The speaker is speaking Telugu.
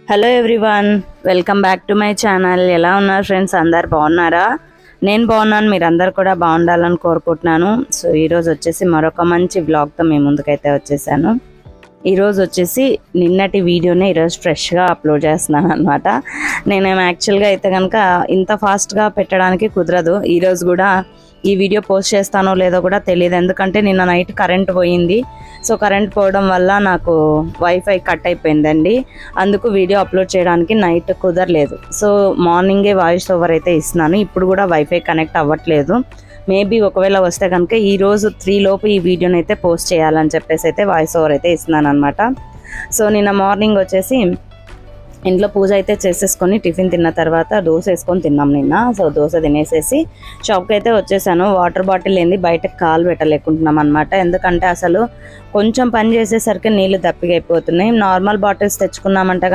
Hello everyone, welcome back to my channel. ఎలా ఉన్నారు ఫ్రెండ్స్? అందరు బాగున్నారా? నేను బాగున్నాను, మీరందరూ కూడా బాగుండాలని కోరుకుంటున్నాను. సో ఈరోజు వచ్చేసి మరొక మంచి వ్లాగ్తో మీ ముందుకైతే వచ్చేసాను. ఈరోజు వచ్చేసి నిన్నటి వీడియోనే ఈరోజు ఫ్రెష్గా అప్లోడ్ చేస్తున్నాను అనమాట. నేనేం యాక్చువల్గా అయితే కనుక ఇంత ఫాస్ట్గా పెట్టడానికి కుదరదు. ఈరోజు కూడా ఈ వీడియో పోస్ట్ చేస్తానో లేదో కూడా తెలియదు, ఎందుకంటే నిన్న నైట్ కరెంట్ పోయింది. సో కరెంట్ పోవడం వల్ల నాకు వైఫై కట్ అయిపోయిందండి. అందుకు వీడియో అప్లోడ్ చేయడానికి నైట్ కుదరలేదు. సో మార్నింగే వాయిస్ ఓవర్ అయితే ఇస్తున్నాను. ఇప్పుడు కూడా వైఫై కనెక్ట్ అవ్వట్లేదు. మేబీ ఒకవేళ వస్తే కనుక ఈరోజు 3 లోపు ఈ వీడియోని అయితే పోస్ట్ చేయాలని చెప్పేసి అయితే వాయిస్ ఓవర్ అయితే ఇస్తున్నాను అనమాట. సో నిన్న మార్నింగ్ వచ్చేసి ఇంట్లో పూజ అయితే చేసేసుకొని టిఫిన్ తిన్న తర్వాత దోశ వేసుకొని తిన్నాం నిన్న. సో దోశ తినేసేసి షాప్కి అయితే వచ్చేసాను. వాటర్ బాటిల్ ఏంది బయటకు కాలు పెట్టలేకుంటున్నాం అనమాట. ఎందుకంటే అసలు కొంచెం పని చేసేసరికి నీళ్ళు దప్పిగా అయిపోతున్నాయి. Normal bottles తెచ్చుకున్నామంటే